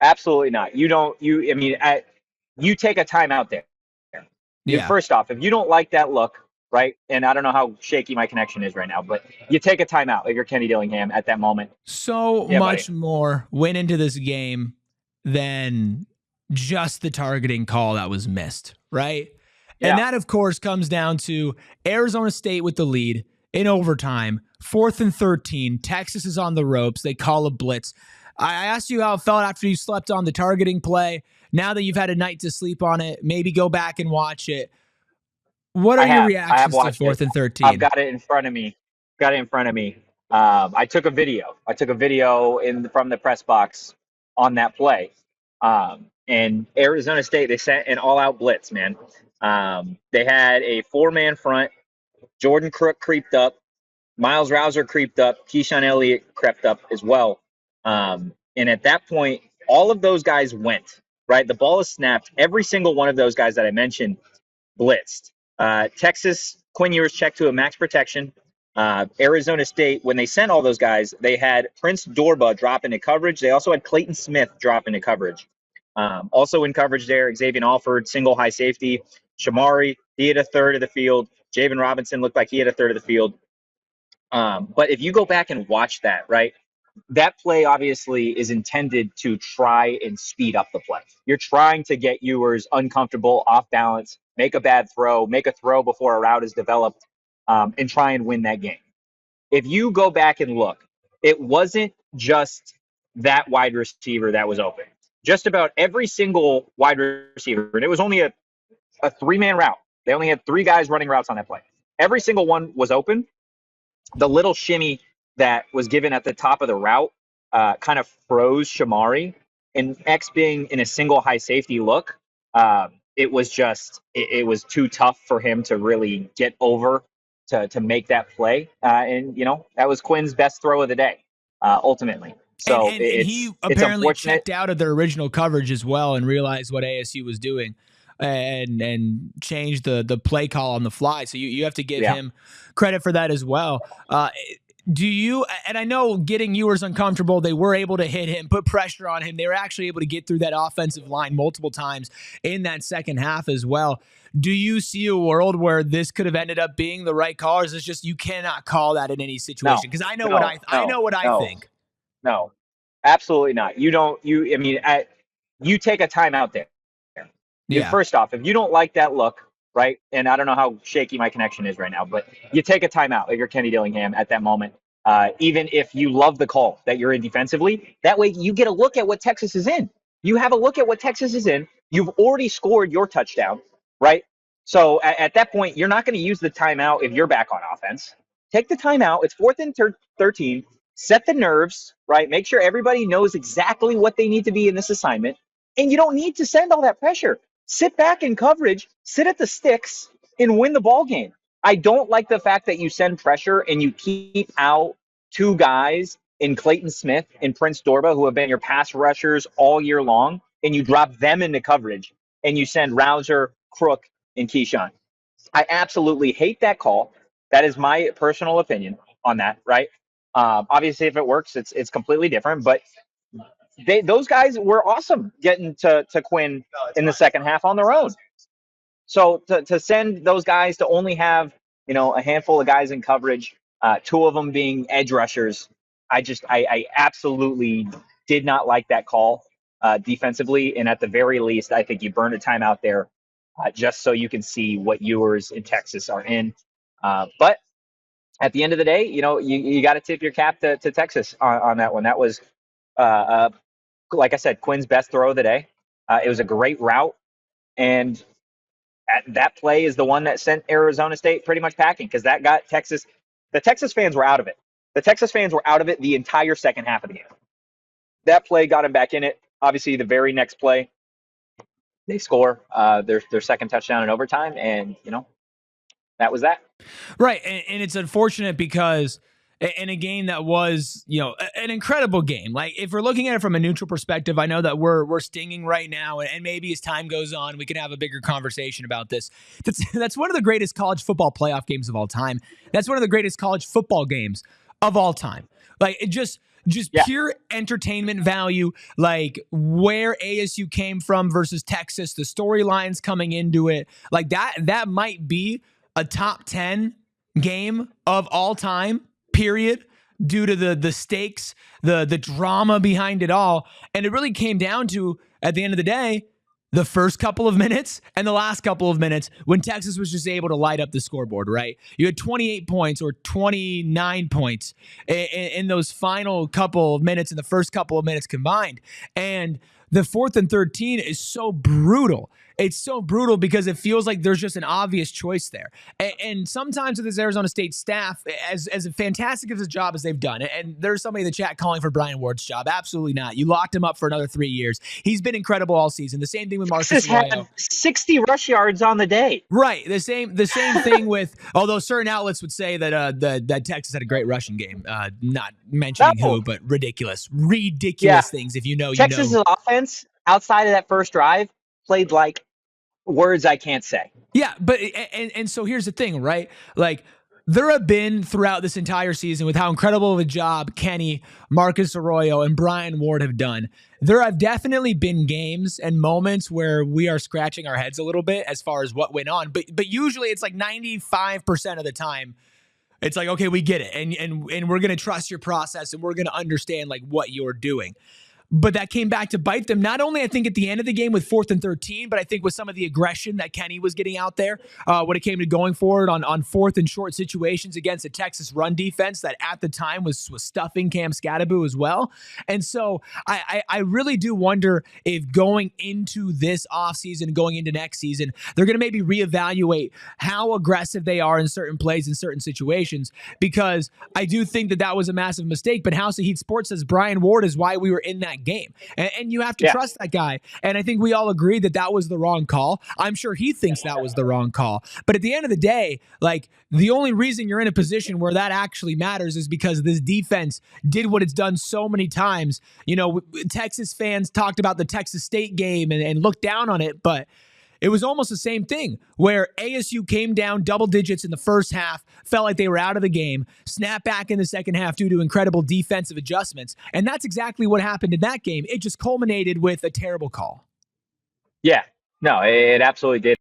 absolutely not. You don't. You. I mean, you take a timeout there. Yeah. First off, if you don't like that look, right? And I don't know how shaky my connection is right now, but you take a timeout if you're Kenny Dillingham at that moment. So Yeah, buddy. much more went into this game than just the targeting call that was missed, right? And Yeah. that, of course, comes down to Arizona State with the lead in overtime, 4th and 13. Texas is on the ropes. They call a blitz. I asked you how it felt after you slept on the targeting play. Now that you've had a night to sleep on it, maybe go back and watch it. What are I your have. I have reactions to watched it. 4th and I've 13? got it in front of me. Got it in front of me. I took a video. I took a video from the press box on that play. And Arizona State, they sent an all-out blitz, man. They had a four-man front. Jordan Crook creeped up. Miles Rouser creeped up. Keyshawn Elliott crept up as well. And at that point, all of those guys went, right? The ball is snapped. Every single one of those guys that I mentioned blitzed. Texas, Quinn Ewers checked to a max protection. Arizona State, when they sent all those guys, they had Prince Dorba drop into coverage. They also had Clayton Smith drop into coverage. Also in coverage there, Xavier Alford, single high safety. Shamari, he had a third of the field. Javen Robinson looked like he had a third of the field. But if you go back and watch that, right, that play obviously is intended to try and speed up the play. You're trying to get Ewers uncomfortable, off balance, make a bad throw, make a throw before a route is developed, and try and win that game. If you go back and look, it wasn't just that wide receiver that was open. Just about every single wide receiver, and it was only a three-man route. They only had three guys running routes on that play. Every single one was open. The little shimmy that was given at the top of the route kind of froze Shamari. And X being in a single high safety look, it was just it was too tough for him to really get over to make that play. And that was Quinn's best throw of the day, ultimately. So And he it's apparently unfortunate. checked out of their original coverage as well and realized what ASU was doing and changed the play call on the fly. So you have to give him credit for that as well. Do you, and I know getting Ewers uncomfortable, they were able to hit him, put pressure on him. They were actually able to get through that offensive line multiple times in that second half as well. Do you see a world where this could have ended up being the right call, or is this just you cannot call that in any situation? Because I know what I think. No, absolutely not. You don't. I mean, you take a timeout there. Yeah. First off, if you don't like that look, right? And I don't know how shaky my connection is right now, but you take a timeout if you're Kenny Dillingham at that moment. Even if you love the call that you're in defensively, that way you get a look at what Texas is in. You have a look at what Texas is in. You've already scored your touchdown, right? So at that point, you're not going to use the timeout if you're back on offense. Take the timeout. It's 4th and 13. Set the nerves, right? Make sure everybody knows exactly what they need to be in this assignment. And you don't need to send all that pressure. Sit back in coverage, sit at the sticks, and win the ball game. I don't like the fact that you send pressure and you keep out two guys in Clayton Smith and Prince Dorba who have been your pass rushers all year long, and you drop them into coverage, and you send Rouser, Crook, and Keyshawn. I absolutely hate that call. That is my personal opinion on that, right? Obviously, if it works, it's completely different, but those guys were awesome getting to Quinn in the second half on their own. So to send those guys to only have a handful of guys in coverage, two of them being edge rushers, I absolutely did not like that call defensively. And at the very least, I think you burned a timeout there just so you can see what Ewers in Texas are in. But at the end of the day, you got to tip your cap to Texas on that one. That was like I said, Quinn's best throw of the day. It was a great route, and that play is the one that sent Arizona State pretty much packing because that got Texas. The Texas fans were out of it. The Texas fans were out of it the entire second half of the game. That play got them back in it. Obviously, the very next play, they score their second touchdown in overtime, and that was that. Right, and it's unfortunate because in a game that was, an incredible game. Like, if we're looking at it from a neutral perspective, I know that we're stinging right now, and maybe as time goes on, we can have a bigger conversation about this. That's one of the greatest college football playoff games of all time. That's one of the greatest college football games of all time. Like, just pure entertainment value, like where ASU came from versus Texas, the storylines coming into it, like that might be a top 10 game of all time, period, due to the stakes, the drama behind it all. And it really came down to, at the end of the day, the first couple of minutes and the last couple of minutes when Texas was just able to light up the scoreboard, right? You had 28 points or 29 points in those final couple of minutes, in the first couple of minutes combined. And the 4th and 13 is so brutal. It's so brutal because it feels like there's just an obvious choice there. And sometimes with this Arizona State staff, as fantastic of a job as they've done, and there's somebody in the chat calling for Brian Ward's job. Absolutely not. You locked him up for another 3 years. He's been incredible all season. The same thing with Marcus Texas had 60 rush yards on the day. Right. The same thing with, although certain outlets would say that that Texas had a great rushing game. Not mentioning who, but ridiculous things. If you know, Texas's you know. Offense outside of that first drive played like words I can't say. Yeah, but and so here's the thing, right? Like, there have been throughout this entire season, with how incredible of a job Kenny, Marcus Arroyo, and Brian Ward have done, there have definitely been games and moments where we are scratching our heads a little bit as far as what went on. But usually it's like 95% of the time, it's like, okay, we get it, and we're gonna trust your process, and we're gonna understand like what you're doing. But that came back to bite them, not only, I think, at the end of the game with 4th and 13, but I think with some of the aggression that Kenny was getting out there when it came to going forward on 4th and short situations against a Texas run defense that at the time was stuffing Cam Skattebo as well. And so I really do wonder if going into this offseason, going into next season, they're going to maybe reevaluate how aggressive they are in certain plays in certain situations, because I do think that was a massive mistake. But House of Heat Sports says Brian Ward is why we were in that game. And you have to trust that guy. And I think we all agree that was the wrong call. I'm sure he thinks that was the wrong call. But at the end of the day, like, the only reason you're in a position where that actually matters is because this defense did what it's done so many times. You know, Texas fans talked about the Texas State game and looked down on it, but it was almost the same thing where ASU came down double digits in the first half, felt like they were out of the game, snapped back in the second half due to incredible defensive adjustments. And that's exactly what happened in that game. It just culminated with a terrible call. Yeah, no, it absolutely did.